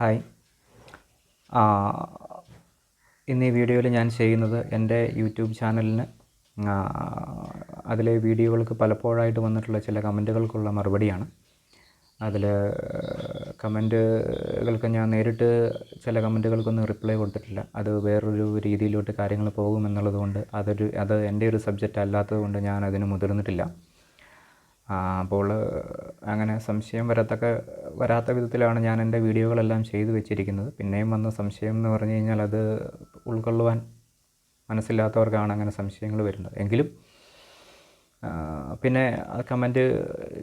Hi. ഇന്ന് ഈ വീഡിയോയിൽ ഞാൻ ചെയ്യുന്നത് എൻ്റെ യൂട്യൂബ് ചാനലിന് അതിലെ വീഡിയോകൾക്ക് പലപ്പോഴായിട്ട് വന്നിട്ടുള്ള ചില കമൻറ്റുകൾക്കുള്ള മറുപടിയാണ്. അതിൽ കമൻറ്റുകൾക്ക് ഞാൻ നേരിട്ട് ചില കമൻറ്റുകൾക്കൊന്നും റിപ്ലൈ കൊടുത്തിട്ടില്ല. അത് വേറൊരു രീതിയിലോട്ട് കാര്യങ്ങൾ പോകുമെന്നുള്ളത് കൊണ്ട് അത് എൻ്റെ ഒരു സബ്ജക്റ്റ് അല്ലാത്തത് കൊണ്ട് ഞാൻ അതിന് മുതിർന്നിട്ടില്ല. അപ്പോൾ അങ്ങനെ സംശയം വരാത്ത വിധത്തിലാണ് ഞാൻ എൻ്റെ വീഡിയോകളെല്ലാം ചെയ്തു വെച്ചിരിക്കുന്നത്. പിന്നെയും വന്ന സംശയം എന്ന് പറഞ്ഞു കഴിഞ്ഞാൽ അത് ഉൾക്കൊള്ളുവാൻ മനസ്സില്ലാത്തവർക്കാണ് അങ്ങനെ സംശയങ്ങൾ വരുന്നത്. എങ്കിലും പിന്നെ ആ കമൻറ്റ്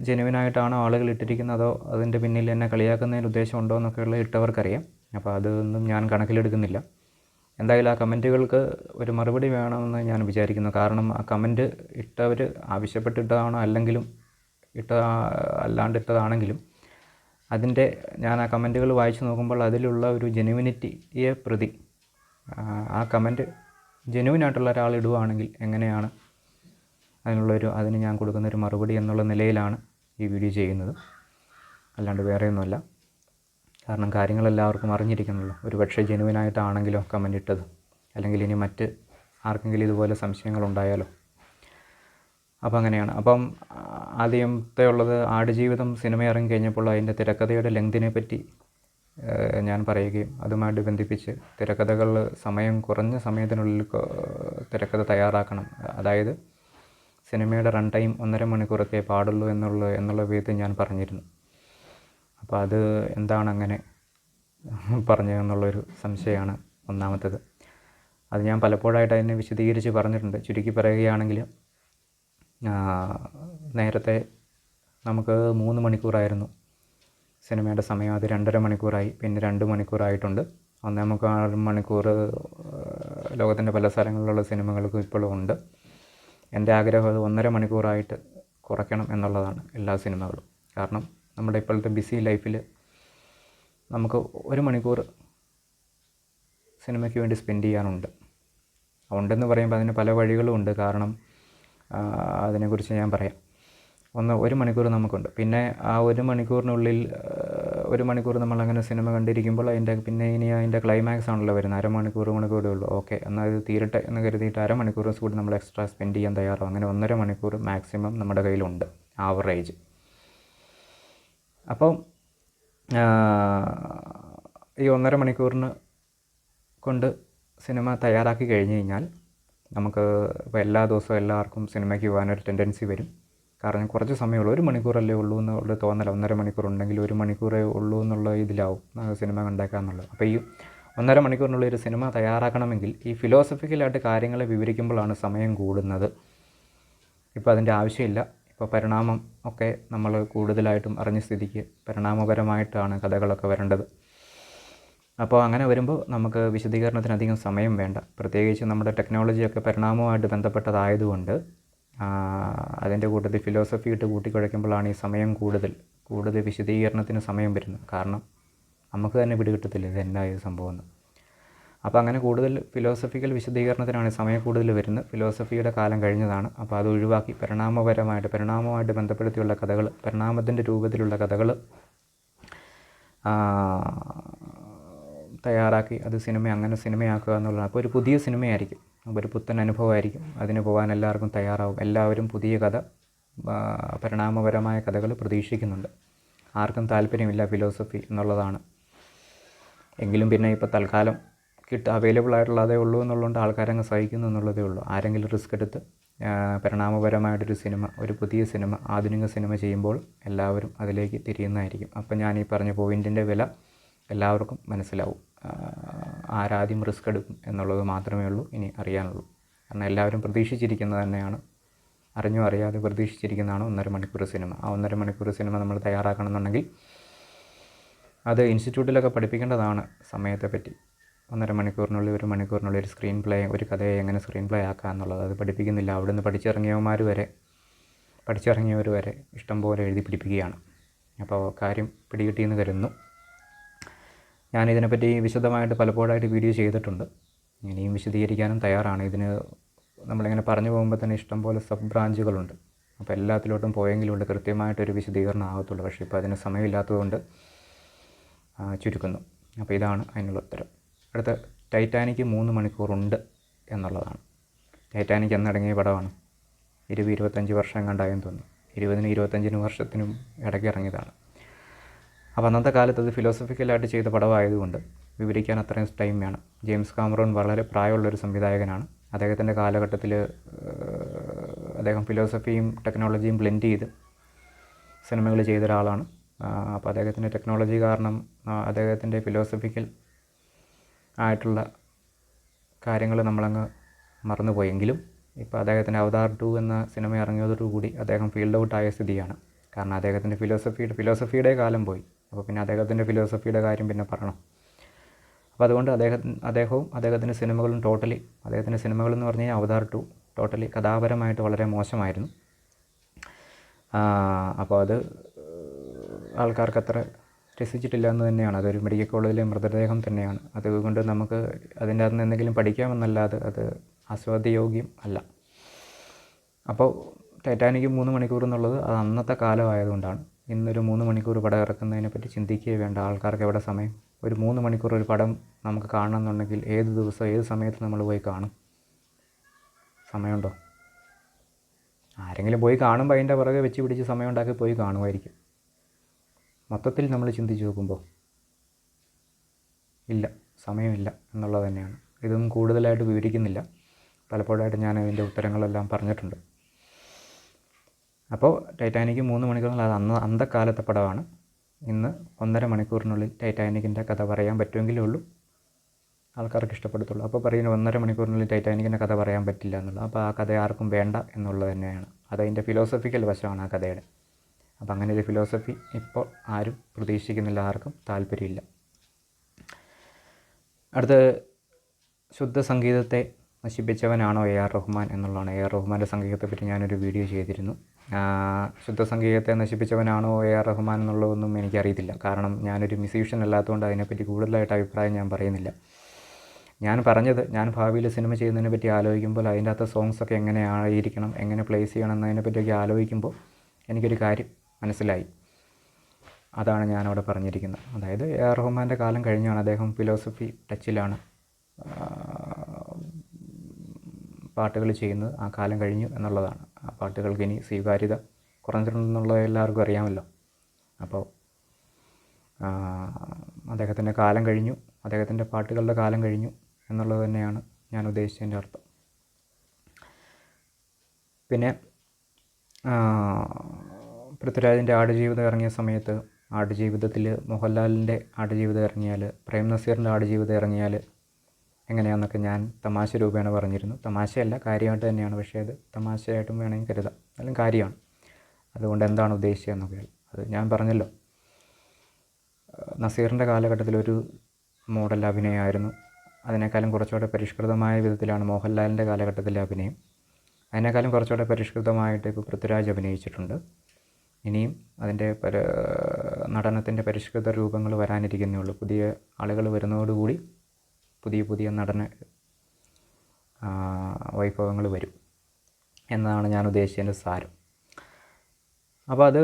ജെനുവിനായിട്ടാണോ ആളുകൾ ഇട്ടിരിക്കുന്നത്, അതോ അതിൻ്റെ പിന്നിൽ എന്നെ കളിയാക്കുന്നതിന് ഉദ്ദേശമുണ്ടോ എന്നൊക്കെയുള്ള ഇട്ടവർക്കറിയാം. അപ്പോൾ അതൊന്നും ഞാൻ കണക്കിലെടുക്കുന്നില്ല. എന്തായാലും ആ കമൻറ്റുകൾക്ക് ഒരു മറുപടി വേണമെന്ന് ഞാൻ വിചാരിക്കുന്നു. കാരണം ആ കമൻറ്റ് ഇട്ടവർ ആവശ്യപ്പെട്ടിട്ടതാണോ അല്ലാണ്ടിട്ടതാണെങ്കിലും ഞാൻ ആ കമൻറ്റുകൾ വായിച്ച് നോക്കുമ്പോൾ അതിലുള്ള ഒരു ജെനുവിനിറ്റിയെ പ്രതി ആ കമൻറ്റ് ജെനുവിനായിട്ടുള്ള ഒരാൾ ഇടുകയാണെങ്കിൽ എങ്ങനെയാണ് അതിന് ഞാൻ കൊടുക്കുന്നൊരു മറുപടി എന്നുള്ള നിലയിലാണ് ഈ വീഡിയോ ചെയ്യുന്നത്. അല്ലാണ്ട് വേറെയൊന്നുമല്ല. കാരണം കാര്യങ്ങളെല്ലാവർക്കും അറിഞ്ഞിരിക്കണമല്ലോ. ഒരു പക്ഷേ ജെനുവിനായിട്ടാണെങ്കിലോ കമൻറ്റ് ഇട്ടത്, അല്ലെങ്കിൽ ഇനി മറ്റ് ആർക്കെങ്കിലും ഇതുപോലെ സംശയങ്ങളുണ്ടായാലോ. അപ്പോൾ അങ്ങനെയാണ്. അപ്പം ആദ്യത്തെ ഉള്ളത് ആടുജീവിതം സിനിമ ഇറങ്ങിക്കഴിഞ്ഞപ്പോൾ അതിൻ്റെ തിരക്കഥയുടെ ലെങ്തിനെ പറ്റി ഞാൻ പറയുകയും അതുമായിട്ട് ബന്ധിപ്പിച്ച് തിരക്കഥകൾ കുറഞ്ഞ സമയത്തിനുള്ളിൽ തിരക്കഥ തയ്യാറാക്കണം. അതായത് സിനിമയുടെ റൺ ടൈം 1.5 മണിക്കൂറൊക്കെ പാടുള്ളൂ എന്നുള്ള വിധത്തിൽ ഞാൻ പറഞ്ഞിരുന്നു. അപ്പോൾ അത് എന്താണ് അങ്ങനെ പറഞ്ഞതെന്നുള്ളൊരു സംശയമാണ് ഒന്നാമത്തേത്. അത് ഞാൻ പലപ്പോഴായിട്ട് അതിനെ വിശദീകരിച്ച് പറഞ്ഞിട്ടുണ്ട്. ചുരുക്കി പറയുകയാണെങ്കിൽ നേരത്തെ നമുക്ക് 3 മണിക്കൂറായിരുന്നു സിനിമയുടെ സമയം. അത് 2.5 മണിക്കൂറായി, പിന്നെ 2 മണിക്കൂറായിട്ടുണ്ട്. 1.25 മണിക്കൂർ ലോകത്തിൻ്റെ പല സ്ഥലങ്ങളിലുള്ള സിനിമകൾക്കും ഇപ്പോഴും ഉണ്ട്. എൻ്റെ ആഗ്രഹം അത് 1.5 മണിക്കൂറായിട്ട് കുറയ്ക്കണം എന്നുള്ളതാണ് എല്ലാ സിനിമകളും. കാരണം നമ്മുടെ ഇപ്പോഴത്തെ ബിസി ലൈഫിൽ നമുക്ക് 1 മണിക്കൂർ സിനിമയ്ക്ക് വേണ്ടി സ്പെൻഡ് ചെയ്യാനുണ്ട്. ഉണ്ടെന്ന് പറയുമ്പോൾ അതിന് പല വഴികളും ഉണ്ട്. കാരണം അതിനെക്കുറിച്ച് ഞാൻ പറയാം. 1 മണിക്കൂർ നമുക്കുണ്ട്. പിന്നെ ആ 1 മണിക്കൂറിനുള്ളിൽ 1 മണിക്കൂർ നമ്മളങ്ങനെ സിനിമ കണ്ടിരിക്കുമ്പോൾ അതിൻ്റെ ക്ലൈമാക്സ് ആണല്ലോ വരുന്നത്. 1.5 മണിക്കൂർ കൂടെ ഉള്ളൂ. ഓക്കെ, എന്നാൽ ഇത് തീരട്ടെ എന്ന് കരുതിയിട്ട് 1/2 മണിക്കൂർ കൂടി നമ്മൾ എക്സ്ട്രാ സ്പെൻഡ് ചെയ്യാൻ തയ്യാറാവും. അങ്ങനെ 1.5 മണിക്കൂർ മാക്സിമം നമ്മുടെ കയ്യിലുണ്ട്, ആവറേജ്. അപ്പം ഈ 1.5 മണിക്കൂറിന് കൊണ്ട് സിനിമ തയ്യാറാക്കി കഴിഞ്ഞ് കഴിഞ്ഞാൽ നമുക്ക് ഇപ്പോൾ എല്ലാ ദിവസവും എല്ലാവർക്കും സിനിമയ്ക്ക് പോകാനൊരു ടെൻഡൻസി വരും. കാരണം കുറച്ച് സമയമുള്ളൂ, 1 മണിക്കൂറല്ലേ ഉള്ളൂ എന്നുള്ള തോന്നല. 1.5 മണിക്കൂർ ഉണ്ടെങ്കിൽ 1 മണിക്കൂറേ ഉള്ളൂ എന്നുള്ള ഇതിലാവും സിനിമ കണ്ടേക്കാന്നുള്ളത്. അപ്പോൾ ഈ 1.5 മണിക്കൂറിനുള്ള ഒരു സിനിമ തയ്യാറാക്കണമെങ്കിൽ ഈ ഫിലോസഫിക്കലായിട്ട് കാര്യങ്ങളെ വിവരിക്കുമ്പോഴാണ് സമയം കൂടുന്നത്. ഇപ്പോൾ അതിൻ്റെ ആവശ്യമില്ല. ഇപ്പോൾ പരിണാമം ഒക്കെ നമ്മൾ കൂടുതലായിട്ടും അറിഞ്ഞ സ്ഥിതിക്ക് പരിണാമപരമായിട്ടാണ് കഥകളൊക്കെ വരേണ്ടത്. അപ്പോൾ അങ്ങനെ വരുമ്പോൾ നമുക്ക് വിശദീകരണത്തിന് അധികം സമയം വേണ്ട. പ്രത്യേകിച്ച് നമ്മുടെ ടെക്നോളജിയൊക്കെ പരിണാമവുമായിട്ട് ബന്ധപ്പെട്ടതായതുകൊണ്ട് അതിൻ്റെ കൂട്ടത്തിൽ ഫിലോസഫി ഇട്ട് കൂട്ടിക്കുഴയ്ക്കുമ്പോഴാണ് ഈ സമയം കൂടുതൽ വിശദീകരണത്തിന് സമയം വരുന്നത്. കാരണം നമുക്ക് തന്നെ പിടികിട്ടത്തില്ല ഇത് എന്നാ ഇത് സംഭവമെന്ന്. അപ്പോൾ അങ്ങനെ കൂടുതൽ ഫിലോസഫിക്കൽ വിശദീകരണത്തിനാണ് സമയം കൂടുതൽ വരുന്നത്. ഫിലോസഫിയുടെ കാലം കഴിഞ്ഞതാണ്. അപ്പോൾ അത് ഒഴിവാക്കി പരിണാമവുമായിട്ട് ബന്ധപ്പെടുത്തിയുള്ള കഥകൾ, പരിണാമത്തിൻ്റെ രൂപത്തിലുള്ള കഥകൾ തയ്യാറാക്കി അത് സിനിമയാക്കുക എന്നുള്ളതാണ്. അപ്പോൾ ഒരു പുതിയ സിനിമയായിരിക്കും, അപ്പോൾ ഒരു പുത്തൻ അനുഭവമായിരിക്കും. അതിന് പോകാൻ എല്ലാവർക്കും തയ്യാറാവും. എല്ലാവരും പുതിയ കഥ, പരിണാമപരമായ കഥകൾ പ്രതീക്ഷിക്കുന്നുണ്ട്. ആർക്കും താല്പര്യമില്ല ഫിലോസഫി എന്നുള്ളതാണ്. എങ്കിലും പിന്നെ ഇപ്പോൾ തൽക്കാലം അവൈലബിൾ ആയിട്ടുള്ളതേ ഉള്ളൂ എന്നുള്ളതുകൊണ്ട് ആൾക്കാരങ്ങ് സഹിക്കുന്നു എന്നുള്ളതേ ഉള്ളൂ. ആരെങ്കിലും റിസ്ക് എടുത്ത് പരിണാമപരമായിട്ടൊരു സിനിമ, ഒരു പുതിയ സിനിമ, ആധുനിക സിനിമ ചെയ്യുമ്പോൾ എല്ലാവരും അതിലേക്ക് തിരിയുന്നതായിരിക്കും. അപ്പം ഞാൻ ഈ പറഞ്ഞ പോയിൻറ്റിൻ്റെ വില എല്ലാവർക്കും മനസ്സിലാവും. ആരാദ്യം റിസ്ക് എടുക്കും എന്നുള്ളത് മാത്രമേ ഉള്ളൂ ഇനി അറിയാനുള്ളൂ. കാരണം എല്ലാവരും പ്രതീക്ഷിച്ചിരിക്കുന്നത് തന്നെയാണ്, അറിഞ്ഞോ അറിയാതെ പ്രതീക്ഷിച്ചിരിക്കുന്നതാണ് 1.5 മണിക്കൂർ സിനിമ. ആ 1.5 മണിക്കൂർ സിനിമ നമ്മൾ തയ്യാറാക്കണമെന്നുണ്ടെങ്കിൽ അത് ഇൻസ്റ്റിറ്റ്യൂട്ടിലൊക്കെ പഠിപ്പിക്കേണ്ടതാണ് സമയത്തെപ്പറ്റി. 1.5 മണിക്കൂറിനുള്ളിൽ 1 മണിക്കൂറിനുള്ളിൽ ഒരു സ്ക്രീൻ പ്ലേ, ഒരു കഥയെ എങ്ങനെ സ്ക്രീൻ പ്ലേ ആക്കുക എന്നുള്ളത് അത് പഠിപ്പിക്കുന്നില്ല. അവിടെ നിന്ന് പഠിച്ചിറങ്ങിയവർ വരെ ഇഷ്ടംപോലെ എഴുതി പിടിപ്പിക്കുകയാണ്. അപ്പോൾ കാര്യം പിടികിട്ടിയെന്ന് കരുതുന്നു. ഞാനിതിനെപ്പറ്റി വിശദമായിട്ട് പലപ്പോഴായിട്ട് വീഡിയോ ചെയ്തിട്ടുണ്ട്. ഇനിയും വിശദീകരിക്കാനും തയ്യാറാണ്. ഇതിന് നമ്മളിങ്ങനെ പറഞ്ഞു പോകുമ്പോൾ തന്നെ ഇഷ്ടംപോലെ സബ് ബ്രാഞ്ചുകളുണ്ട്. അപ്പോൾ എല്ലാത്തിലോട്ടും പോയെങ്കിലുണ്ട് കൃത്യമായിട്ടൊരു വിശദീകരണം ആകത്തുള്ളൂ. പക്ഷേ ഇപ്പോൾ അതിന് സമയമില്ലാത്തതുകൊണ്ട് ചുരുക്കുന്നു. അപ്പോൾ ഇതാണ് അതിനുള്ള ഉത്തരം. അടുത്ത ടൈറ്റാനിക് 3 മണിക്കൂറുണ്ട് എന്നുള്ളതാണ്. ടൈറ്റാനിക് എന്നിറങ്ങിയ പടമാണ്? 20-25 വർഷം കണ്ടായെന്ന് തോന്നുന്നു. 20-25 വർഷത്തിനും ഇടയ്ക്ക് ഇറങ്ങിയതാണ്. അപ്പോൾ അന്നത്തെ കാലത്ത് അത് ഫിലോസഫിക്കലായിട്ട് ചെയ്ത പടമായതുകൊണ്ട് വിവരിക്കാൻ അത്രയും ടൈം വേണം. ജെയിംസ് കാമറൂൺ വളരെ പ്രായമുള്ളൊരു സംവിധായകനാണ്. അദ്ദേഹത്തിൻ്റെ കാലഘട്ടത്തിൽ അദ്ദേഹം ഫിലോസഫിയും ടെക്നോളജിയും ബ്ലെൻഡ് ചെയ്ത് സിനിമകൾ ചെയ്ത ഒരാളാണ്. അപ്പോൾ അദ്ദേഹത്തിൻ്റെ ടെക്നോളജി കാരണം അദ്ദേഹത്തിൻ്റെ ഫിലോസഫിക്കൽ ആയിട്ടുള്ള കാര്യങ്ങൾ നമ്മളങ്ങ് മറന്നുപോയെങ്കിലും ഇപ്പോൾ അദ്ദേഹത്തിൻ്റെ അവതാർ 2 എന്ന സിനിമ ഇറങ്ങിയതോടുകൂടി അദ്ദേഹം ഫീൽഡ് ഔട്ടായ സ്ഥിതിയാണ്. കാരണം അദ്ദേഹത്തിൻ്റെ ഫിലോസഫിയുടെ കാലം പോയി. അപ്പോൾ പിന്നെ അദ്ദേഹത്തിൻ്റെ ഫിലോസഫിയുടെ കാര്യം പിന്നെ പറയണം. അപ്പോൾ അതുകൊണ്ട് അദ്ദേഹവും അദ്ദേഹത്തിൻ്റെ സിനിമകളും അദ്ദേഹത്തിൻ്റെ സിനിമകളെന്ന് പറഞ്ഞു കഴിഞ്ഞാൽ അവതാർ 2 ടോട്ടലി കഥാപരമായിട്ട് വളരെ മോശമായിരുന്നു. അപ്പോൾ അത് ആൾക്കാർക്ക് അത്ര രസിച്ചിട്ടില്ല എന്ന് തന്നെയാണ്. അതൊരു മെഡിക്കൽ കോളേജിലെ മൃതദേഹം തന്നെയാണ്. അതുകൊണ്ട് നമുക്ക് അതിൻ്റെ അകത്ത് നിന്ന് എന്തെങ്കിലും പഠിക്കാമെന്നല്ലാതെ അത് ആസ്വാദ്യയോഗ്യം അല്ല. അപ്പോൾ ടൈറ്റാനിക് 3 മണിക്കൂർ എന്നുള്ളത് അത് അന്നത്തെ കാലമായതുകൊണ്ടാണ്. ഇന്നൊരു 3 മണിക്കൂർ പടം ഇറക്കുന്നതിനെ പറ്റി ചിന്തിക്കുകയേ വേണ്ട. ആൾക്കാർക്ക് എവിടെ സമയം? ഒരു 3 മണിക്കൂർ ഒരു പടം നമുക്ക് കാണണമെന്നുണ്ടെങ്കിൽ ഏത് ദിവസം ഏത് സമയത്ത് നമ്മൾ പോയി കാണും? സമയമുണ്ടോ? ആരെങ്കിലും പോയി കാണുമ്പോൾ അതിൻ്റെ പുറകെ വെച്ച് പിടിച്ച് സമയം ഉണ്ടാക്കി പോയി കാണുമായിരിക്കും. മൊത്തത്തിൽ നമ്മൾ ചിന്തിച്ച് നോക്കുമ്പോൾ ഇല്ല, സമയമില്ല എന്നുള്ളത് തന്നെയാണ്. ഇതും കൂടുതലായിട്ട് വിവരിക്കുന്നില്ല. പലപ്പോഴായിട്ട് ഞാൻ ഇതിൻ്റെ ഉത്തരങ്ങളെല്ലാം പറഞ്ഞിട്ടുണ്ട്. അപ്പോൾ ടൈറ്റാനിക് 3 മണിക്കൂർ അത് അന്നക്കാലത്തെ പടമാണ്. ഇന്ന് 1.5 മണിക്കൂറിനുള്ളിൽ ടൈറ്റാനിക്കിൻ്റെ കഥ പറയാൻ പറ്റുമെങ്കിലേ ഉള്ളൂ ആൾക്കാർക്ക് ഇഷ്ടപ്പെടുത്തുള്ളൂ. അപ്പോൾ പറയുന്നത് 1.5 മണിക്കൂറിനുള്ളിൽ ടൈറ്റാനിക്കിൻ്റെ കഥ പറയാൻ പറ്റില്ല എന്നുള്ളത്. അപ്പോൾ ആ കഥ ആർക്കും വേണ്ട എന്നുള്ളത് തന്നെയാണ്. അതതിൻ്റെ ഫിലോസഫിക്കൽ വശമാണ് ആ കഥയുടെ. അപ്പോൾ അങ്ങനെ ഒരു ഫിലോസഫി ഇപ്പോൾ ആരും പ്രതീക്ഷിക്കുന്നില്ല, ആർക്കും താല്പര്യമില്ല. അടുത്ത ശുദ്ധ സംഗീതത്തെ നശിപ്പിച്ചവനാണോ AR റഹ്മാൻ എന്നുള്ളതാണ്. AR റഹ്മാൻ്റെ സംഗീതത്തെപ്പറ്റി ഞാനൊരു വീഡിയോ ചെയ്തിരുന്നു. ശുദ്ധ സംഗീതത്തെ നശിപ്പിച്ചവനാണോ AR റഹ്മാൻ എന്നുള്ളതൊന്നും എനിക്കറിയത്തില്ല. കാരണം ഞാനൊരു മ്യൂസീഷ്യൻ അല്ലാത്തതുകൊണ്ട് അതിനെപ്പറ്റി കൂടുതലായിട്ട് അഭിപ്രായം ഞാൻ പറയുന്നില്ല. ഞാൻ പറഞ്ഞത്, ഞാൻ ഭാവിയിൽ സിനിമ ചെയ്യുന്നതിനെ പറ്റി ആലോചിക്കുമ്പോൾ അതിൻ്റെ അകത്ത് സോങ്സൊക്കെ എങ്ങനെയായിരിക്കണം, എങ്ങനെ പ്ലേസ് ചെയ്യണം എന്നതിനെ പറ്റിയൊക്കെ ആലോചിക്കുമ്പോൾ എനിക്കൊരു കാര്യം മനസ്സിലായി. അതാണ് ഞാനവിടെ പറഞ്ഞിരിക്കുന്നത്. അതായത് AR റഹ്മാൻ്റെ കാലം കഴിഞ്ഞാണ്. അദ്ദേഹം ഫിലോസഫി ടച്ചിലാണ് പാട്ടുകൾ ചെയ്യുന്നത്. ആ കാലം കഴിഞ്ഞു എന്നുള്ളതാണ്. ആ പാട്ടുകൾക്ക് ഇനി സ്വീകാര്യത കുറഞ്ഞിട്ടുണ്ടെന്നുള്ളത് എല്ലാവർക്കും അറിയാമല്ലോ. അപ്പോൾ അദ്ദേഹത്തിൻ്റെ കാലം കഴിഞ്ഞു, അദ്ദേഹത്തിൻ്റെ പാട്ടുകളുടെ കാലം കഴിഞ്ഞു എന്നുള്ളത് തന്നെയാണ് ഞാൻ ഉദ്ദേശിച്ചതിൻ്റെ അർത്ഥം. പിന്നെ പൃഥ്വിരാജിൻ്റെ ആടുജീവിതം ഇറങ്ങിയ സമയത്ത് ആടുജീവിതത്തിൽ മോഹൻലാലിൻ്റെ ആടുജീവിതം ഇറങ്ങിയാൽ, പ്രേം നസീറിൻ്റെ ആടുജീവിതം ഇറങ്ങിയാൽ എങ്ങനെയാണെന്നൊക്കെ ഞാൻ തമാശ രൂപേണ പറഞ്ഞിരുന്നു. തമാശയല്ല, കാര്യമായിട്ട് തന്നെയാണ്. പക്ഷേ അത് തമാശയായിട്ടും വേണമെങ്കിൽ കരുതാം, അല്ലെങ്കിൽ കാര്യമാണ്. അതുകൊണ്ട് എന്താണ് ഉദ്ദേശിച്ചതെന്നൊക്കെ അത് ഞാൻ പറഞ്ഞല്ലോ. നസീറിൻ്റെ കാലഘട്ടത്തിലൊരു മോഡൽ അഭിനയമായിരുന്നു. അതിനേക്കാളും കുറച്ചുകൂടെ പരിഷ്കൃതമായ വിധത്തിലാണ് മോഹൻലാലിൻ്റെ കാലഘട്ടത്തിലെ അഭിനയം. അതിനേക്കാളും കുറച്ചുകൂടെ പരിഷ്കൃതമായിട്ട് ഇപ്പോൾ പൃഥ്വിരാജ് അഭിനയിച്ചിട്ടുണ്ട്. ഇനിയും അതിൻ്റെ നടനത്തിൻ്റെ പരിഷ്കൃത രൂപങ്ങൾ വരാനിരിക്കുന്നേ ഉള്ളൂ. പുതിയ ആളുകൾ വരുന്നതോടുകൂടി പുതിയ നടന വൈഭവങ്ങൾ വരും എന്നതാണ് ഞാൻ ഉദ്ദേശിച്ചതിൻ്റെ സാരം. അപ്പോൾ അത്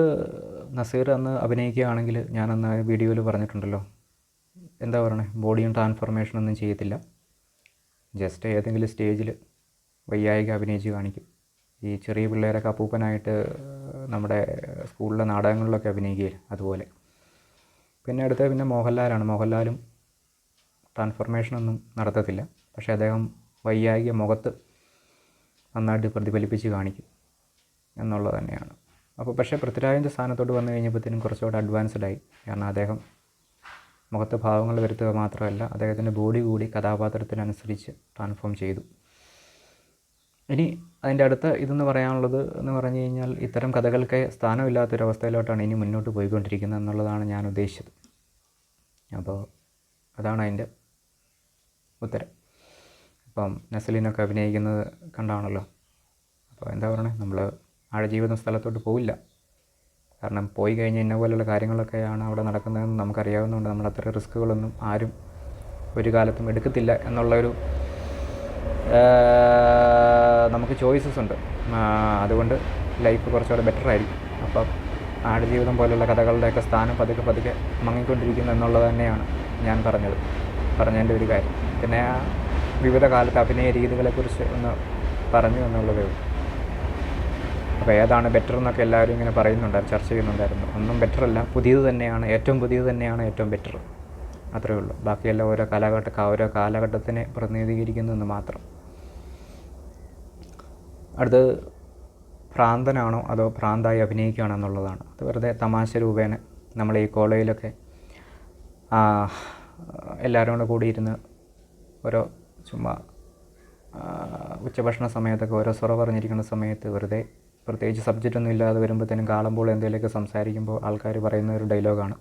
നസീർ അന്ന് അഭിനയിക്കുകയാണെങ്കിൽ, ഞാനന്ന് വീഡിയോയിൽ പറഞ്ഞിട്ടുണ്ടല്ലോ, എന്താ പറയണേ, ബോഡിയും ട്രാൻസ്ഫോർമേഷനൊന്നും ചെയ്യത്തില്ല. ജസ്റ്റ് ഏതെങ്കിലും സ്റ്റേജിൽ വയ്യായിക അഭിനയിച്ച് കാണിക്കും. ഈ ചെറിയ പിള്ളേരൊക്കെ അപ്പൂപ്പനായിട്ട് നമ്മുടെ സ്കൂളിലെ നാടകങ്ങളിലൊക്കെ അഭിനയിക്കുകയില്ല, അതുപോലെ. പിന്നെ മോഹൻലാലാണ്. മോഹൻലാലും ട്രാൻസ്ഫോർമേഷനൊന്നും നടത്തത്തില്ല. പക്ഷേ അദ്ദേഹം വയ്യായിക മുഖത്ത് നന്നായിട്ട് പ്രതിഫലിപ്പിച്ച് കാണിക്കും എന്നുള്ളത് തന്നെയാണ്. അപ്പോൾ പക്ഷേ പൃഥ്വിരാജിൻ്റെ സ്ഥാനത്തോട്ട് വന്നു കഴിഞ്ഞപ്പോഴത്തേനും കുറച്ചുകൂടെ അഡ്വാൻസ്ഡായി. കാരണം അദ്ദേഹം മുഖത്ത് ഭാവങ്ങൾ വരുത്തുക മാത്രമല്ല, അദ്ദേഹത്തിൻ്റെ ബോഡി കൂടി കഥാപാത്രത്തിനനുസരിച്ച് ട്രാൻസ്ഫോം ചെയ്തു. ഇനി അതിൻ്റെ അടുത്ത ഇതെന്ന് പറയാനുള്ളത് എന്ന് പറഞ്ഞു കഴിഞ്ഞാൽ, ഇത്തരം കഥകൾക്ക് സ്ഥാനമില്ലാത്തൊരവസ്ഥയിലോട്ടാണ് ഇനി മുന്നോട്ട് പോയിക്കൊണ്ടിരിക്കുന്നത് എന്നുള്ളതാണ് ഞാൻ ഉദ്ദേശിച്ചത്. അപ്പോൾ അതാണ് അതിൻ്റെ ഉത്തരം. ഇപ്പം നസ്ലിനൊക്കെ അഭിനയിക്കുന്നത് കണ്ടാണല്ലോ. അപ്പോൾ എന്താ പറയണേ, നമ്മൾ ആടുജീവിതം സ്ഥലത്തോട്ട് പോവില്ല. കാരണം പോയി കഴിഞ്ഞ് ഇന്ന പോലെയുള്ള കാര്യങ്ങളൊക്കെയാണ് അവിടെ നടക്കുന്നതെന്ന് നമുക്കറിയാവുന്നതുകൊണ്ട് നമ്മൾ അത്ര റിസ്ക്കുകളൊന്നും ആരും ഒരു കാലത്തും എടുക്കത്തില്ല എന്നുള്ളൊരു നമുക്ക് ചോയ്സസ് ഉണ്ട്. അതുകൊണ്ട് ലൈഫ് കുറച്ചുകൂടെ ബെറ്റർ ആയിരിക്കും. അപ്പം ആടുജീവിതം പോലെയുള്ള കഥകളുടെയൊക്കെ സ്ഥാനം പതുക്കെ മങ്ങിക്കൊണ്ടിരിക്കുന്നു എന്നുള്ളത് തന്നെയാണ് ഞാൻ പറഞ്ഞതിൻ്റെ ഒരു കാര്യം. പിന്നെ ആ വിവിധ കാലത്ത് അഭിനയ രീതികളെക്കുറിച്ച് ഒന്ന് പറഞ്ഞു എന്നുള്ളതേ ഉള്ളൂ. അപ്പോൾ ഏതാണ് ബെറ്റർ എന്നൊക്കെ എല്ലാവരും ഇങ്ങനെ ചർച്ച ചെയ്യുന്നുണ്ടായിരുന്നു. ഒന്നും ബെറ്ററല്ല, ഏറ്റവും പുതിയത് തന്നെയാണ് ഏറ്റവും ബെറ്റർ, അത്രയേ ഉള്ളൂ. ബാക്കിയെല്ലാം ഓരോ കാലഘട്ടത്തിനെ പ്രതിനിധീകരിക്കുന്നു എന്ന് മാത്രം. അടുത്ത് ഭ്രാന്തനാണോ അതോ ഭ്രാന്തായി അഭിനയിക്കുകയാണോ എന്നുള്ളതാണ്. അത് വെറുതെ തമാശ രൂപേണ നമ്മൾ ഈ കോളേജിലൊക്കെ എല്ലാവരും കൂടിയിരുന്ന് ഓരോ ചുമ്മാ ഉച്ചഭക്ഷണ സമയത്തൊക്കെ ഓരോ സൊറ പറഞ്ഞിരിക്കുന്ന സമയത്ത് വെറുതെ പ്രത്യേകിച്ച് സബ്ജക്റ്റൊന്നും ഇല്ലാതെ വരുമ്പോഴത്തേനും കാണുമ്പോൾ എന്തെങ്കിലുമൊക്കെ സംസാരിക്കുമ്പോൾ ആൾക്കാർ പറയുന്ന ഒരു ഡയലോഗാണ്.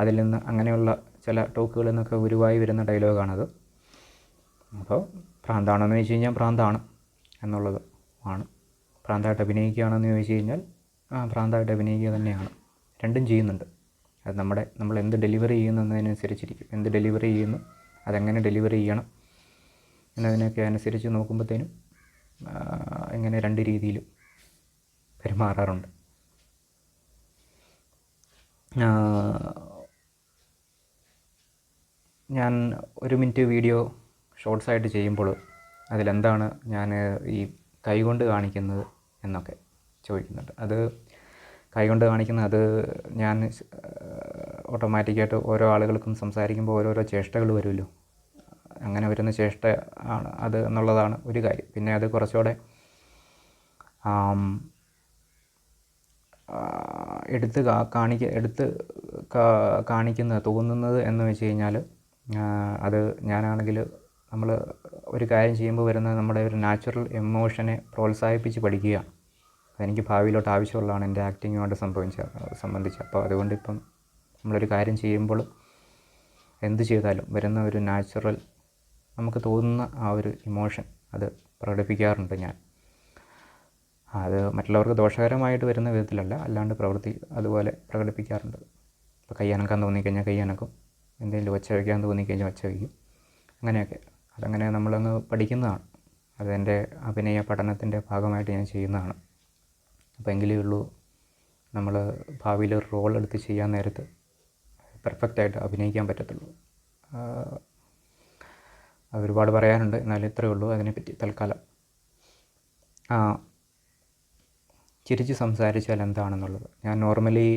അതിൽ നിന്ന് അങ്ങനെയുള്ള ചില ടോക്കുകളിൽ നിന്നൊക്കെ ഉരുവായി വരുന്ന ഡയലോഗാണത്. അപ്പോൾ ഭ്രാന്താണെന്ന് ചോദിച്ചു കഴിഞ്ഞാൽ ഭ്രാന്താണ് എന്നുള്ളത് ആണ്. ഭ്രാന്തായിട്ട് അഭിനയിക്കുകയാണെന്ന് ചോദിച്ചു കഴിഞ്ഞാൽ ഭ്രാന്തായിട്ട് അഭിനയിക്കുക തന്നെയാണ്. രണ്ടും ചെയ്യുന്നുണ്ട്. അത് നമ്മൾ എന്ത് ഡെലിവറി ചെയ്യുന്നു എന്നതിനനുസരിച്ചിരിക്കും. എന്ത് ഡെലിവറി ചെയ്യുന്നു, അതെങ്ങനെ ഡെലിവറി ചെയ്യണം എന്നതിനൊക്കെ അനുസരിച്ച് നോക്കുമ്പോഴത്തേനും ഇങ്ങനെ രണ്ട് രീതിയിലും പെരുമാറാറുണ്ട്. ഞാൻ 1 മിനിറ്റ് വീഡിയോ ഷോർട്സായിട്ട് ചെയ്യുമ്പോൾ അതിലെന്താണ് ഞാൻ ഈ കൈകൊണ്ട് കാണിക്കുന്നത് എന്നൊക്കെ ചോദിക്കുന്നുണ്ട്. അത് കൈകൊണ്ട് കാണിക്കുന്നത് അത് ഞാൻ ഓട്ടോമാറ്റിക്കായിട്ട് ഓരോ ആളുകൾക്കും സംസാരിക്കുമ്പോൾ ഓരോരോ ചേഷ്ടകൾ വരുമല്ലോ, അങ്ങനെ വരുന്ന ചേഷ്ട ആണ് അത് എന്നുള്ളതാണ് ഒരു കാര്യം. പിന്നെ അത് കുറച്ചുകൂടെ എടുത്ത് കാണിക്കുന്നത് തോന്നുന്നത് എന്ന് വെച്ച് കഴിഞ്ഞാൽ അത് ഞാനാണെങ്കിൽ നമ്മൾ ഒരു കാര്യം ചെയ്യുമ്പോൾ വരുന്ന നമ്മുടെ ഒരു നാച്ചുറൽ എമോഷനെ പ്രോത്സാഹിപ്പിച്ച് പഠിക്കുകയാണ്. അതെനിക്ക് ഭാവിയിലോട്ട് ആവശ്യമുള്ളതാണ് എൻ്റെ ആക്ടിങ്ങുമായിട്ട് സംബന്ധിച്ച്. അപ്പോൾ അതുകൊണ്ട് ഇപ്പം നമ്മളൊരു കാര്യം ചെയ്യുമ്പോൾ എന്ത് ചെയ്താലും വരുന്ന ഒരു നാച്ചുറൽ നമുക്ക് തോന്നുന്ന ആ ഒരു ഇമോഷൻ അത് പ്രകടിപ്പിക്കാറുണ്ട് ഞാൻ. അത് മറ്റുള്ളവർക്ക് ദോഷകരമായിട്ട് വരുന്ന വിധത്തിലല്ല, അല്ലാണ്ട് അതുപോലെ പ്രകടിപ്പിക്കാറുണ്ട്. ഇപ്പോൾ കൈ അനക്കാൻ തോന്നിക്കഴിഞ്ഞാൽ കൈ അനക്കും, എന്തെങ്കിലും ഒച്ച വയ്ക്കാൻ തോന്നിക്കഴിഞ്ഞാൽ ഒച്ച വയ്ക്കും, അങ്ങനെയൊക്കെ. അതങ്ങനെ നമ്മളങ്ങ് പഠിക്കുന്നതാണ്. അതെൻ്റെ അഭിനയ പഠനത്തിൻ്റെ ഭാഗമായിട്ട് ഞാൻ ചെയ്യുന്നതാണ്. അപ്പോൾ എങ്കിലേ ഉള്ളൂ നമ്മൾ ഭാവിയിൽ ഒരു റോൾ എടുത്ത് ചെയ്യാൻ നേരത്ത് പെർഫെക്റ്റായിട്ട് അഭിനയിക്കാൻ പറ്റത്തുള്ളൂ. ഒരുപാട് പറയാനുണ്ട്, എന്നാലും ഇത്രയേ ഉള്ളൂ അതിനെപ്പറ്റി തൽക്കാലം. ചിരിച്ച് സംസാരിച്ചാൽ എന്താണെന്നുള്ളത്. ഞാൻ നോർമലി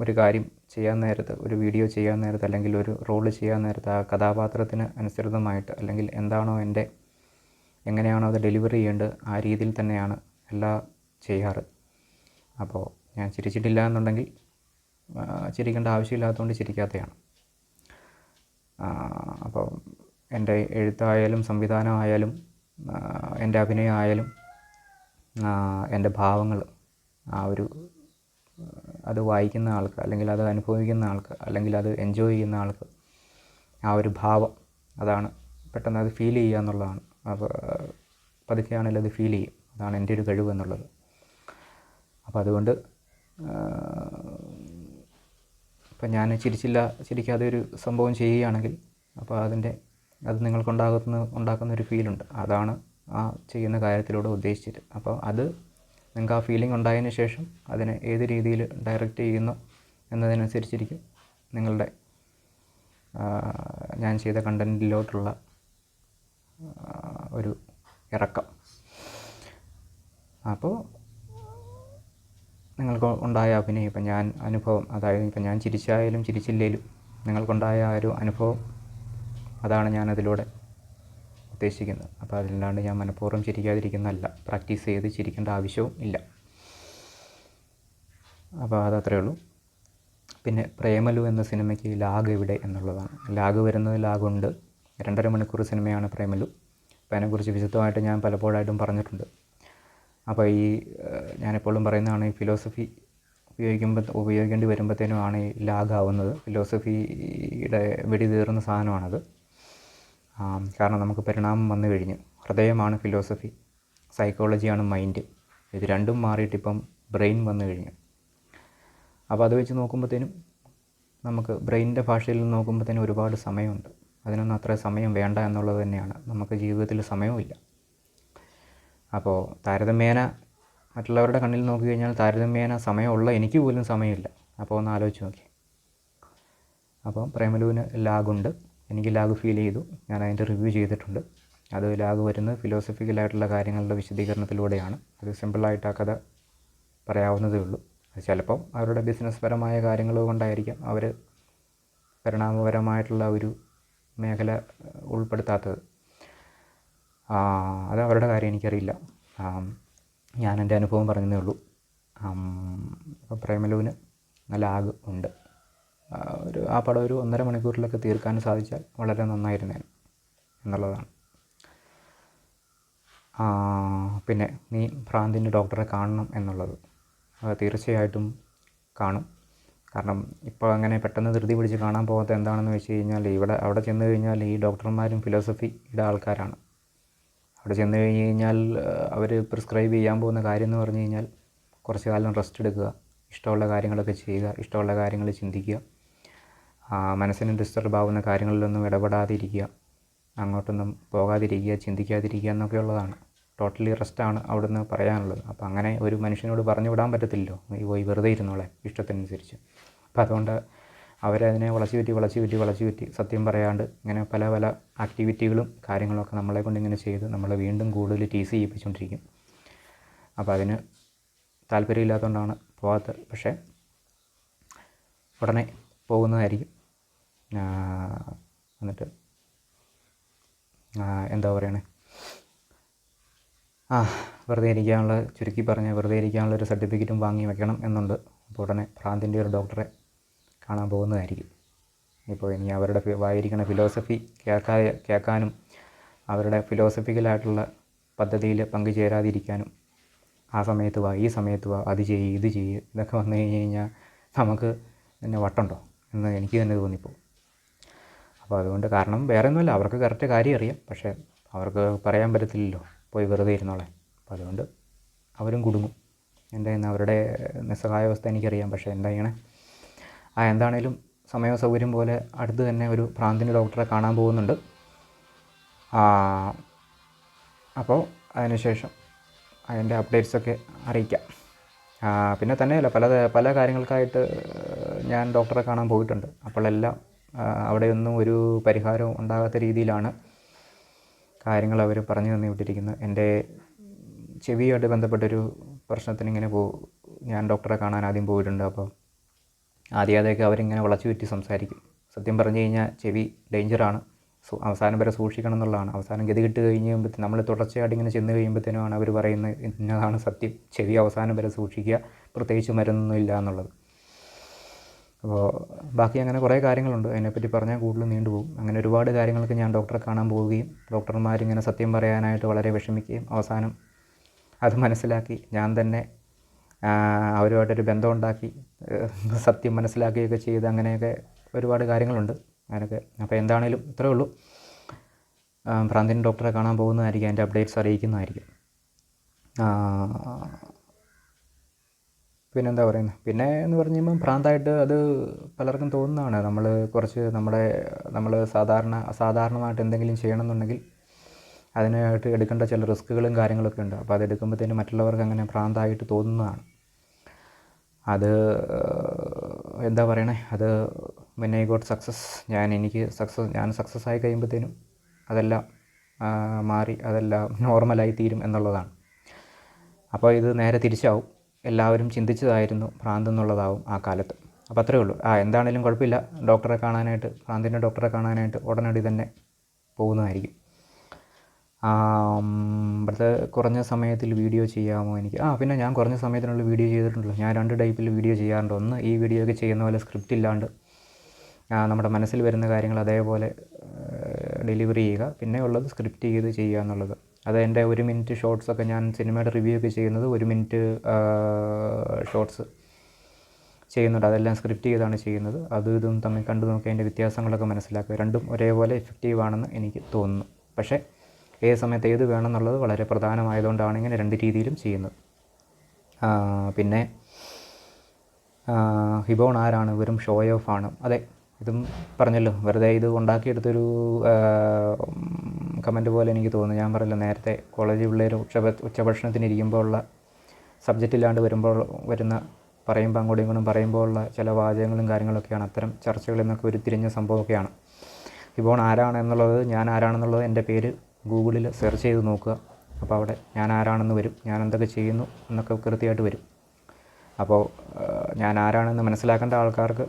ഒരു കാര്യം ചെയ്യാൻ നേരത്ത്, ഒരു വീഡിയോ ചെയ്യാൻ നേരത്ത്, അല്ലെങ്കിൽ ഒരു റോള് ചെയ്യാൻ നേരത്ത് ആ കഥാപാത്രത്തിന് അനുസൃതമായിട്ട്, അല്ലെങ്കിൽ എന്താണോ എങ്ങനെയാണോ അത് ഡെലിവറി ചെയ്യേണ്ടത് ആ രീതിയിൽ തന്നെയാണ് എല്ലാം ചെയ്യാറ്. അപ്പോൾ ഞാൻ ചിരിച്ചിട്ടില്ല എന്നുണ്ടെങ്കിൽ ചിരിക്കേണ്ട ആവശ്യമില്ലാത്തതുകൊണ്ട് ചിരിക്കാത്തതാണ്. അപ്പോൾ എൻ്റെ എഴുത്തായാലും സംവിധാനമായാലും എൻ്റെ അഭിനയമായാലും എൻ്റെ ഭാവങ്ങൾ അത് വായിക്കുന്ന ആൾക്ക്, അല്ലെങ്കിൽ അത് അനുഭവിക്കുന്ന ആൾക്ക്, അല്ലെങ്കിൽ അത് എൻജോയ് ചെയ്യുന്ന ആൾക്ക് ആ ഒരു ഭാവം അതാണ് പെട്ടെന്ന് അത് ഫീൽ ചെയ്യുക എന്നുള്ളതാണ്. അപ്പോൾ പതുക്കെയാണെങ്കിലും അത് ഫീൽ ചെയ്യും. അതാണ് എൻ്റെ ഒരു കഴിവ് എന്നുള്ളത്. അപ്പോൾ അതുകൊണ്ട് ഇപ്പം ഞാൻ ചിരിക്കാതെ ഒരു സംഭവം ചെയ്യുകയാണെങ്കിൽ അപ്പോൾ അത് ഉണ്ടാക്കുന്ന ഒരു ഫീലുണ്ട്. അതാണ് ആ ചെയ്യുന്ന കാര്യത്തിലൂടെ ഉദ്ദേശിച്ചത്. അപ്പോൾ അത് നിങ്ങൾക്ക് ആ ഫീലിംഗ് ഉണ്ടായതിന് ശേഷം അതിനെ ഏത് രീതിയിൽ ഡയറക്റ്റ് ചെയ്യുന്നു എന്നതിനനുസരിച്ചിരിക്കും നിങ്ങളുടെ ഞാൻ ചെയ്ത കണ്ടൻറ്റിലോട്ടുള്ള ഒരു ഇറക്കം. അപ്പോൾ നിങ്ങൾക്ക് ഉണ്ടായ അഭിനയം, ഇപ്പം അനുഭവം, അതായത് ഇപ്പം ഞാൻ ചിരിച്ചായാലും ചിരിച്ചില്ലേലും നിങ്ങൾക്കുണ്ടായ ആ ഒരു അനുഭവം അതാണ് ഞാനതിലൂടെ ഉദ്ദേശിക്കുന്നത്. അപ്പോൾ അതില്ലാണ്ട് ഞാൻ മനഃപൂർവ്വം ചിരിക്കാതിരിക്കുന്നതല്ല, പ്രാക്ടീസ് ചെയ്ത് ചിരിക്കേണ്ട ആവശ്യവും ഇല്ല. അപ്പോൾ അതത്രയേ ഉള്ളൂ. പിന്നെ പ്രേമലു എന്ന സിനിമയ്ക്ക് ലാഗ് എവിടെ എന്നുള്ളതാണ്. ലാഗുണ്ട്. 2.5 മണിക്കൂർ സിനിമയാണ് പ്രേമലു. അപ്പോൾ അതിനെക്കുറിച്ച് വിശദമായിട്ട് ഞാൻ പലപ്പോഴായിട്ടും പറഞ്ഞിട്ടുണ്ട്. അപ്പോൾ ഞാനെപ്പോഴും പറയുന്നതാണ്, ഈ ഫിലോസഫി ഉപയോഗിക്കേണ്ടി വരുമ്പോഴത്തേനുമാണ് ഈ ലാഗാവുന്നത്. ഫിലോസഫിയുടെ വെടി തീർന്ന സാധനമാണത്. കാരണം നമുക്ക് പരിണാമം വന്നു കഴിഞ്ഞു. ഹൃദയമാണ് ഫിലോസഫി, സൈക്കോളജിയാണ് മൈൻഡ്. ഇത് രണ്ടും മാറിയിട്ടിപ്പം ബ്രെയിൻ വന്നു കഴിഞ്ഞു. അപ്പോൾ അത് വെച്ച് നോക്കുമ്പോഴത്തേനും നമുക്ക് ബ്രെയിനിൻ്റെ ഭാഷയിൽ നോക്കുമ്പോഴത്തേനും ഒരുപാട് സമയമുണ്ട്. അതിനൊന്നും അത്ര സമയം വേണ്ട എന്നുള്ളത് തന്നെയാണ്. നമുക്ക് ജീവിതത്തിൽ സമയവുമില്ല. അപ്പോൾ താരതമ്യേന മറ്റുള്ളവരുടെ കണ്ണിൽ നോക്കിക്കഴിഞ്ഞാൽ താരതമ്യേന സമയമുള്ള എനിക്ക് പോലും സമയമില്ല. അപ്പോൾ ഒന്ന് ആലോചിച്ച് നോക്കി. അപ്പം പ്രേമലുവിന് ലാഗുണ്ട്. എനിക്ക് ലാഗ് ഫീൽ ചെയ്തു. ഞാൻ അതിൻ്റെ റിവ്യൂ ചെയ്തിട്ടുണ്ട്. അത് ലാഗ് വരുന്നത് ഫിലോസഫിക്കലായിട്ടുള്ള കാര്യങ്ങളുടെ വിശദീകരണത്തിലൂടെയാണ്. അത് സിമ്പിളായിട്ട് ആ കഥ പറയാവുന്നതേ ഉള്ളൂ. അത് ചിലപ്പം അവരുടെ ബിസിനസ് പരമായ കാര്യങ്ങൾ കൊണ്ടായിരിക്കാം അവർ പരിണാമപരമായിട്ടുള്ള ഒരു മേഖല ഉൾപ്പെടുത്താത്തത്. അത് അവരുടെ കാര്യം എനിക്കറിയില്ല. ഞാൻ എൻ്റെ അനുഭവം പറഞ്ഞതേ ഉള്ളൂ. അപ്പോൾ പ്രേമലുവിന് നല്ല ലാഗ് ഉണ്ട്. ആ പടം ഒരു 1.5 മണിക്കൂറിലൊക്കെ തീർക്കാൻ സാധിച്ചാൽ വളരെ നന്നായിരുന്നേനെ എന്നുള്ളതാണ്. പിന്നെ നീ ഭ്രാന്തിൻ്റെ ഡോക്ടറെ കാണണം എന്നുള്ളത് തീർച്ചയായിട്ടും കാണും. കാരണം ഇപ്പോൾ അങ്ങനെ പെട്ടെന്ന് ധൃതി പിടിച്ച് കാണാൻ പോകാത്ത എന്താണെന്ന് വെച്ച് കഴിഞ്ഞാൽ അവിടെ ചെന്ന് കഴിഞ്ഞാൽ ഈ ഡോക്ടർമാരും ഫിലോസഫിയുടെ ആൾക്കാരാണ്. അവിടെ ചെന്ന് കഴിഞ്ഞ് കഴിഞ്ഞാൽ അവർ പ്രിസ്ക്രൈബ് ചെയ്യാൻ പോകുന്ന കാര്യം എന്ന് പറഞ്ഞു കഴിഞ്ഞാൽ കുറച്ച് കാലം റെസ്റ്റ് എടുക്കുക, ഇഷ്ടമുള്ള കാര്യങ്ങളൊക്കെ ചെയ്യുക, ഇഷ്ടമുള്ള കാര്യങ്ങൾ ചിന്തിക്കുക, മനസ്സിന് ഡിസ്റ്റർബ് ആവുന്ന കാര്യങ്ങളിലൊന്നും ഇടപെടാതിരിക്കുക, അങ്ങോട്ടൊന്നും പോകാതിരിക്കുക, ചിന്തിക്കാതിരിക്കുക എന്നൊക്കെ ഉള്ളതാണ്. ടോട്ടലി റെസ്റ്റാണ് അവിടുന്ന് പറയാനുള്ളത്. അപ്പോൾ അങ്ങനെ ഒരു മനുഷ്യനോട് പറഞ്ഞു വിടാൻ പറ്റത്തില്ലല്ലോ, നീ പോയി വെറുതെ ഇരുന്നോളെ ഇഷ്ടത്തിനനുസരിച്ച്. അപ്പോൾ അതുകൊണ്ട് അവരതിനെ വളച്ചു ചുറ്റി സത്യം പറയാണ്ട് ഇങ്ങനെ പല പല ആക്ടിവിറ്റികളും കാര്യങ്ങളൊക്കെ നമ്മളെ കൊണ്ട് ഇങ്ങനെ ചെയ്ത് നമ്മളെ വീണ്ടും കൂടുതൽ ടീസ് ചെയ്യിപ്പിച്ചുകൊണ്ടിരിക്കും. അപ്പോൾ അതിന് താല്പര്യമില്ലാത്തതുകൊണ്ടാണ് പോകാത്തത്. പക്ഷേ ഉടനെ പോകുന്നതായിരിക്കും. എന്നിട്ട് എന്താ പറയണേ, വെറുതെ ഇരിക്കാനുള്ള, ചുരുക്കി പറഞ്ഞ് വെറുതെ ഇരിക്കാനുള്ള ഒരു സർട്ടിഫിക്കറ്റും വാങ്ങി വെക്കണം എന്നുണ്ട്. അപ്പോൾ ഉടനെ ഭ്രാന്തിൻ്റെ ഒരു ഡോക്ടറെ കാണാൻ പോകുന്നതായിരിക്കും. ഇപ്പോൾ ഇനി അവരുടെ വായിരിക്കുന്ന ഫിലോസഫി കേൾക്കാനും അവരുടെ ഫിലോസഫിക്കലായിട്ടുള്ള പദ്ധതിയിൽ പങ്കുചേരാതിരിക്കാനും ആ സമയത്ത് വാ, ഈ സമയത്ത് വാ, അത് ചെയ്യ്, ഇത് ചെയ്യ്, ഇതൊക്കെ വന്നു കഴിഞ്ഞ് കഴിഞ്ഞാൽ നമുക്ക് പിന്നെ വട്ടുണ്ടോ എന്ന് എനിക്ക് തന്നെ തോന്നിപ്പോവും. അപ്പോൾ അതുകൊണ്ട്, കാരണം വേറെ ഒന്നുമല്ല, അവർക്ക് കറക്റ്റ് കാര്യം അറിയാം, പക്ഷേ അവർക്ക് പറയാൻ പറ്റത്തില്ലല്ലോ പോയി വെറുതെ ഇരുന്നോളെ. അപ്പോൾ അതുകൊണ്ട് അവരും കുടുങ്ങും. എന്തായിരുന്നു അവരുടെ നിസ്സഹായാവസ്ഥ എനിക്കറിയാം. പക്ഷേ എന്താ ചെയ്യണേ, എന്താണേലും സമയവും സൗകര്യം പോലെ അടുത്ത് തന്നെ ഒരു ഭ്രാന്തിൻ്റെ ഡോക്ടറെ കാണാൻ പോകുന്നുണ്ട്. അപ്പോൾ അതിനുശേഷം അതിൻ്റെ അപ്ഡേറ്റ്സൊക്കെ അറിയിക്കാം. പിന്നെ തന്നെയല്ല, പല കാര്യങ്ങൾക്കായിട്ട് ഞാൻ ഡോക്ടറെ കാണാൻ പോയിട്ടുണ്ട്. അപ്പോഴെല്ലാം അവിടെയൊന്നും ഒരു പരിഹാരവും ഉണ്ടാകാത്ത രീതിയിലാണ് കാര്യങ്ങൾ അവർ പറഞ്ഞു തന്നെ വിട്ടിരിക്കുന്നത്. എൻ്റെ ചെവിയുമായിട്ട് ബന്ധപ്പെട്ടൊരു പ്രശ്നത്തിന് ഇങ്ങനെ ഞാൻ ഡോക്ടറെ കാണാൻ ആദ്യം പോയിട്ടുണ്ട്. അപ്പോൾ ആദ്യമൊക്കെ അവരിങ്ങനെ വളച്ചു ചുറ്റി സംസാരിക്കും. സത്യം പറഞ്ഞു കഴിഞ്ഞാൽ ചെവി ഡേഞ്ചറാണ്, അവസാനം വരെ സൂക്ഷിക്കണം എന്നുള്ളതാണ്. അവസാനം ഗതി കിട്ടി കഴിഞ്ഞ് കഴിയുമ്പോഴത്തേനും നമ്മൾ തുടർച്ചയായിട്ട് ഇങ്ങനെ ചെന്ന് കഴിയുമ്പോഴത്തേനുമാണ് അവർ പറയുന്നത് ഇന്നതാണ് സത്യം, ചെവി അവസാനം വരെ സൂക്ഷിക്കുക, പ്രത്യേകിച്ച് മരുന്നൊന്നും ഇല്ല എന്നുള്ളത്. അപ്പോൾ ബാക്കി അങ്ങനെ കുറേ കാര്യങ്ങളുണ്ട്, അതിനെപ്പറ്റി പറഞ്ഞാൽ കൂടുതൽ നീണ്ടുപോകും. അങ്ങനെ ഒരുപാട് കാര്യങ്ങൾക്ക് ഞാൻ ഡോക്ടറെ കാണാൻ പോവുകയും ഡോക്ടർമാരിങ്ങനെ സത്യം പറയാനായിട്ട് വളരെ വിഷമിക്കുകയും അവസാനം അത് മനസ്സിലാക്കി ഞാൻ തന്നെ അവരുമായിട്ടൊരു ബന്ധമുണ്ടാക്കി സത്യം മനസ്സിലാക്കുകയൊക്കെ ചെയ്ത് അങ്ങനെയൊക്കെ ഒരുപാട് കാര്യങ്ങളുണ്ട് അതിനൊക്കെ. അപ്പോൾ എന്താണേലും ഇത്രയേ ഉള്ളൂ. ഭ്രാന്തിൻ്റെ ഡോക്ടറെ കാണാൻ പോകുന്നതായിരിക്കും, അതിൻ്റെ അപ്ഡേറ്റ്സ് അറിയിക്കുന്നതായിരിക്കും. പിന്നെന്താ പറയുന്നത്, പിന്നെ എന്ന് പറഞ്ഞു കഴിയുമ്പം ഭ്രാന്തായിട്ട് അത് പലർക്കും തോന്നുന്നതാണ്. നമ്മൾ അസാധാരണമായിട്ട് എന്തെങ്കിലും ചെയ്യണമെന്നുണ്ടെങ്കിൽ അതിനായിട്ട് എടുക്കേണ്ട ചില റിസ്ക്കുകളും കാര്യങ്ങളൊക്കെ ഉണ്ട്. അപ്പോൾ അതെടുക്കുമ്പോഴത്തേനും മറ്റുള്ളവർക്ക് അങ്ങനെ ഭ്രാന്തായിട്ട് തോന്നുന്നതാണ്. അത് എന്താ പറയണേ, അത് when I got സക്സസ്, ഞാൻ സക്സസ് ആയി കഴിയുമ്പോഴത്തേനും അതെല്ലാം മാറി, അതെല്ലാം നോർമലായി തീരും എന്നുള്ളതാണ്. അപ്പോൾ ഇത് നേരെ തിരിച്ചാവും. എല്ലാവരും ചിന്തിച്ചതായിരുന്നു ഭ്രാന്ത് എന്നുള്ളതാവും ആ കാലത്ത്. അപ്പോൾ അത്രയേ ഉള്ളൂ. എന്താണേലും കുഴപ്പമില്ല, ഭ്രാന്തിൻ്റെ ഡോക്ടറെ കാണാനായിട്ട് ഉടനടി തന്നെ പോകുന്നതായിരിക്കും. ഇവിടുത്തെ കുറഞ്ഞ സമയത്തിൽ വീഡിയോ ചെയ്യാമോ എനിക്ക്? പിന്നെ ഞാൻ കുറഞ്ഞ സമയത്തിനുള്ള വീഡിയോ ചെയ്തിട്ടുണ്ടല്ലോ. ഞാൻ 2 ടൈപ്പിൽ വീഡിയോ ചെയ്യാറുണ്ട്. ഒന്ന്, ഈ വീഡിയോ ഒക്കെ ചെയ്യുന്ന പോലെ സ്ക്രിപ്റ്റ് ഇല്ലാണ്ട് നമ്മുടെ മനസ്സിൽ വരുന്ന കാര്യങ്ങൾ അതേപോലെ ഡെലിവറി ചെയ്യുക. പിന്നെ ഉള്ളത് സ്ക്രിപ്റ്റ് ചെയ്ത് ചെയ്യുക എന്നുള്ളത്. അത് എൻ്റെ 1 മിനിറ്റ് ഷോർട്സൊക്കെ, ഞാൻ സിനിമയുടെ റിവ്യൂ ഒക്കെ ചെയ്യുന്നത് 1 മിനിറ്റ് ഷോർട്സ് ചെയ്യുന്നുണ്ട്. അതെല്ലാം സ്ക്രിപ്റ്റ് ചെയ്താണ് ചെയ്യുന്നത്. അതും ഇതും തമ്മിൽ കണ്ടു നോക്കി അതിൻ്റെ വ്യത്യാസങ്ങളൊക്കെ മനസ്സിലാക്കുക. രണ്ടും ഒരേപോലെ എഫക്റ്റീവാണെന്ന് എനിക്ക് തോന്നുന്നു. പക്ഷേ ഏത് സമയത്ത് ഏത് വേണമെന്നുള്ളത് വളരെ പ്രധാനമായതുകൊണ്ടാണ് ഇങ്ങനെ 2 രീതിയിലും ചെയ്യുന്നത്. പിന്നെ ഹിബോൺ ആരാണ്, വെറും ഷോ ഓഫ് ആണ്. അതെ, ഇതും പറഞ്ഞല്ലോ, വെറുതെ ഇത് ഉണ്ടാക്കിയെടുത്തൊരു കമൻറ്റ് പോലെ എനിക്ക് തോന്നുന്നു. ഞാൻ പറഞ്ഞല്ലോ നേരത്തെ, കോളേജ് പിള്ളേർ ഉച്ചഭക്ഷണത്തിന് ഇരിക്കുമ്പോൾ ഉള്ള സബ്ജക്റ്റ് ഇല്ലാണ്ട് വരുന്ന പറയുമ്പോൾ അങ്ങോട്ടും ഇങ്ങോട്ടും പറയുമ്പോൾ ഉള്ള ചില വാചകങ്ങളും കാര്യങ്ങളൊക്കെയാണ് അത്തരം ചർച്ചകളിൽ നിന്നൊക്കെ ഉരുത്തിരിഞ്ഞ സംഭവമൊക്കെയാണ്. ഇപ്പോൾ ആരാണെന്നുള്ളത്, ഞാൻ ആരാണെന്നുള്ളത് എൻ്റെ പേര് ഗൂഗിളിൽ സെർച്ച് ചെയ്ത് നോക്കുക. അപ്പോൾ അവിടെ ഞാൻ ആരാണെന്ന് വരും, ഞാൻ എന്തൊക്കെ ചെയ്യുന്നു എന്നൊക്കെ കൃത്യമായിട്ട് വരും. അപ്പോൾ ഞാൻ ആരാണെന്ന് മനസ്സിലാക്കേണ്ട ആൾക്കാർക്ക്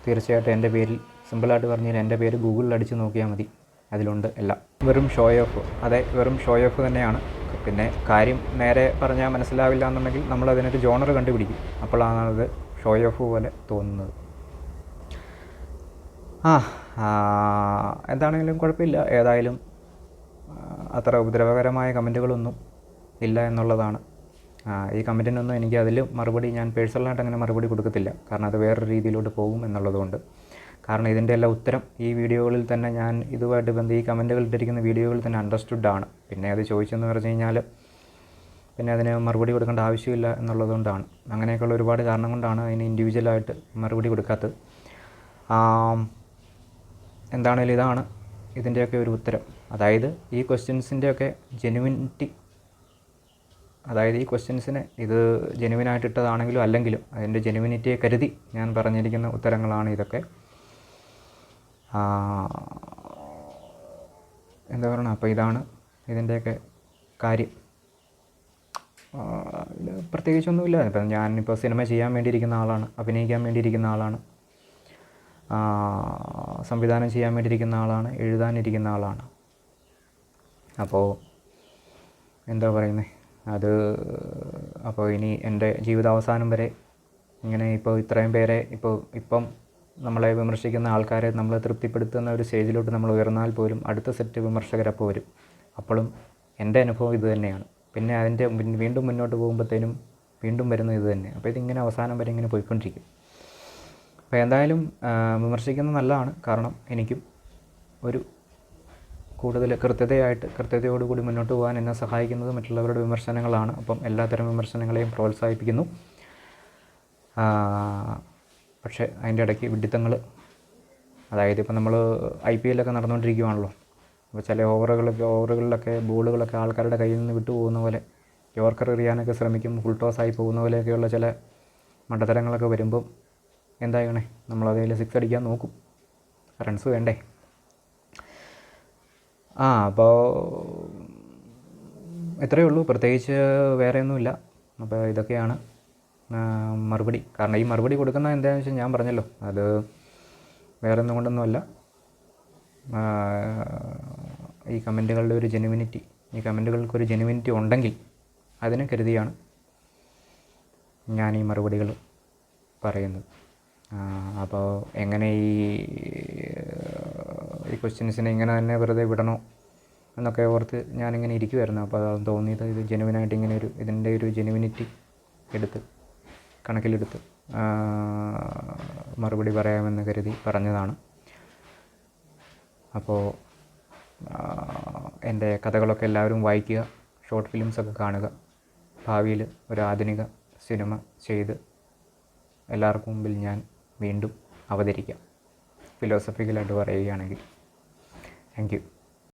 തീർച്ചയായിട്ടും എൻ്റെ പേരിൽ സിമ്പിളായിട്ട് പറഞ്ഞാൽ എൻ്റെ പേര് ഗൂഗിളിൽ അടിച്ച് നോക്കിയാൽ മതി, അതിലുണ്ട് എല്ലാം. വെറും ഷോ ഓഫ്, അതെ വെറും ഷോ ഓഫ് തന്നെയാണ്. പിന്നെ കാര്യം നേരെ പറഞ്ഞാൽ മനസ്സിലാവില്ല എന്നുണ്ടെങ്കിൽ നമ്മളതിനൊരു ജോണർ കണ്ടുപിടിക്കും, അപ്പോഴാണ് അത് ഷോ ഓഫ് പോലെ തോന്നുന്നത്. എന്താണെങ്കിലും കുഴപ്പമില്ല. ഏതായാലും അത്ര ഉപദ്രവകരമായ കമൻറ്റുകളൊന്നും ഇല്ല എന്നുള്ളതാണ്. ഈ കമൻറ്റിനൊന്നും എനിക്ക് അതിൽ മറുപടി ഞാൻ പേഴ്സണലായിട്ട് അങ്ങനെ മറുപടി കൊടുക്കത്തില്ല, കാരണം അത് വേറൊരു രീതിയിലോട്ട് പോകും എന്നുള്ളതുകൊണ്ട്. കാരണം ഇതിൻ്റെ എല്ലാം ഉത്തരം ഈ വീഡിയോകളിൽ തന്നെ ഞാൻ ഇതുമായിട്ട് ഈ കമൻറ്റുകൾ ഇട്ടിരിക്കുന്ന വീഡിയോകളിൽ തന്നെ അണ്ടർസ്റ്റുഡാണ്. പിന്നെ അത് ചോദിച്ചെന്ന് പറഞ്ഞു കഴിഞ്ഞാൽ പിന്നെ അതിന് മറുപടി കൊടുക്കേണ്ട ആവശ്യമില്ല എന്നുള്ളതുകൊണ്ടാണ്. അങ്ങനെയൊക്കെയുള്ള ഒരുപാട് കാരണം കൊണ്ടാണ് അതിന് ഇൻഡിവിജ്വലായിട്ട് മറുപടി കൊടുക്കാത്തത്. എന്താണേലും ഇതാണ് ഇതിൻ്റെയൊക്കെ ഒരു ഉത്തരം. അതായത് ഈ ക്വസ്റ്റ്യൻസിൻ്റെയൊക്കെ ജെനുവിനിറ്റി, അതായത് ഈ ക്വസ്റ്റ്യൻസിന് ഇത് ജെനുവിനായിട്ടിട്ടതാണെങ്കിലും അല്ലെങ്കിലും അതിൻ്റെ ജെനുവിനിറ്റിയെ കരുതി ഞാൻ പറഞ്ഞിരിക്കുന്ന ഉത്തരങ്ങളാണ് ഇതൊക്കെ. എന്താ പറയണം, അപ്പോൾ ഇതാണ് ഇതിൻ്റെയൊക്കെ കാര്യം. പ്രത്യേകിച്ചൊന്നുമില്ല. ഇപ്പം ഞാനിപ്പോൾ സിനിമ ചെയ്യാൻ വേണ്ടിയിരിക്കുന്ന ആളാണ്, അഭിനയിക്കാൻ വേണ്ടിയിരിക്കുന്ന ആളാണ്, സംവിധാനം ചെയ്യാൻ വേണ്ടിയിരിക്കുന്ന ആളാണ്, എഴുതാനിരിക്കുന്ന ആളാണ്. അപ്പോൾ എന്താ പറയുന്നത്, അപ്പോൾ ഇനി എൻ്റെ ജീവിതാവസാനം വരെ ഇങ്ങനെ ഇപ്പോൾ ഇത്രയും പേരെ ഇപ്പം നമ്മളെ വിമർശിക്കുന്ന ആൾക്കാരെ നമ്മൾ തൃപ്തിപ്പെടുത്തുന്ന ഒരു സ്റ്റേജിലോട്ട് നമ്മൾ ഉയർന്നാൽ പോലും അടുത്ത സെറ്റ് വിമർശകരപ്പോൾ വരും. അപ്പോഴും എൻ്റെ അനുഭവം ഇത് തന്നെയാണ്. പിന്നെ അതിൻ്റെ വീണ്ടും മുന്നോട്ട് പോകുമ്പോഴത്തേനും വീണ്ടും വരുന്നത് ഇത് തന്നെ. അപ്പോൾ ഇതിങ്ങനെ അവസാനം വരെ ഇങ്ങനെ പോയിക്കൊണ്ടിരിക്കും. അപ്പോൾ എന്തായാലും വിമർശിക്കുന്നത് നല്ലതാണ്. കാരണം എനിക്കും ഒരു കൂടുതൽ കൃത്യതയോടുകൂടി മുന്നോട്ട് പോകാൻ എന്നെ സഹായിക്കുന്നത് മറ്റുള്ളവരുടെ വിമർശനങ്ങളാണ്. അപ്പം എല്ലാത്തരം വിമർശനങ്ങളെയും പ്രോത്സാഹിപ്പിക്കുന്നു. പക്ഷേ അതിൻ്റെ ഇടയ്ക്ക് വിഡ്ഢിത്തങ്ങൾ, അതായത് ഇപ്പം നമ്മൾ IPL ഒക്കെ നടന്നുകൊണ്ടിരിക്കുകയാണല്ലോ. അപ്പോൾ ചില ഓവറുകളിലൊക്കെ ബോളുകളൊക്കെ ആൾക്കാരുടെ കയ്യിൽ നിന്ന് വിട്ടുപോകുന്ന പോലെ, യോർക്കർ എറിയാനൊക്കെ ശ്രമിക്കും, ഫുൾ ടോസായി പോകുന്ന പോലെയൊക്കെയുള്ള ചില മണ്ടത്തരങ്ങളൊക്കെ വരുമ്പം എന്താ ചെയ്യണേ, നമ്മളതിൽ 6 അടിക്കാൻ നോക്കും, റൺസ് വേണ്ടേ. അപ്പോൾ ഇത്രയേ ഉള്ളൂ, പ്രത്യേകിച്ച് വേറെയൊന്നുമില്ല. അപ്പോൾ ഇതൊക്കെയാണ് മറുപടി. കാരണം ഈ മറുപടി കൊടുക്കുന്നത് എന്താണെന്ന് വെച്ചാൽ ഞാൻ പറഞ്ഞല്ലോ, അത് വേറെ ഒന്നും കൊണ്ടൊന്നുമല്ല. ഈ കമൻറ്റുകളുടെ ഒരു ജെനുവിനിറ്റി, ഈ കമൻറ്റുകൾക്കൊരു ജെനുവിനിറ്റി ഉണ്ടെങ്കിൽ അതിനെ കരുതിയാണ് ഞാൻ ഈ മറുപടികൾ പറയുന്നത്. അപ്പോൾ എങ്ങനെ ഈ ക്വസ്റ്റ്യൻസിനെ ഇങ്ങനെ തന്നെ വെറുതെ വിടണോ എന്നൊക്കെ ഓർത്ത് ഞാനിങ്ങനെ ഇരിക്കുമായിരുന്നു. അപ്പോൾ അത് തോന്നിയത് ഇത് ജെനുവിനായിട്ട് ഇങ്ങനെ ഇതിൻ്റെ ഒരു ജെനുവിനിറ്റി കണക്കിലെടുത്ത് മറുപടി പറയാമെന്ന് കരുതി പറഞ്ഞതാണ്. അപ്പോൾ എൻ്റെ കഥകളൊക്കെ എല്ലാവരും വായിക്കുക, ഷോർട്ട് ഫിലിംസൊക്കെ കാണുക. ഭാവിയിൽ ഒരു ആധുനിക സിനിമ ചെയ്ത് എല്ലാവർക്കും മുമ്പിൽ ഞാൻ വീണ്ടും അവതരിക്കാം, ഫിലോസഫിക്കലായിട്ട് പറയുകയാണെങ്കിൽ. Thank you.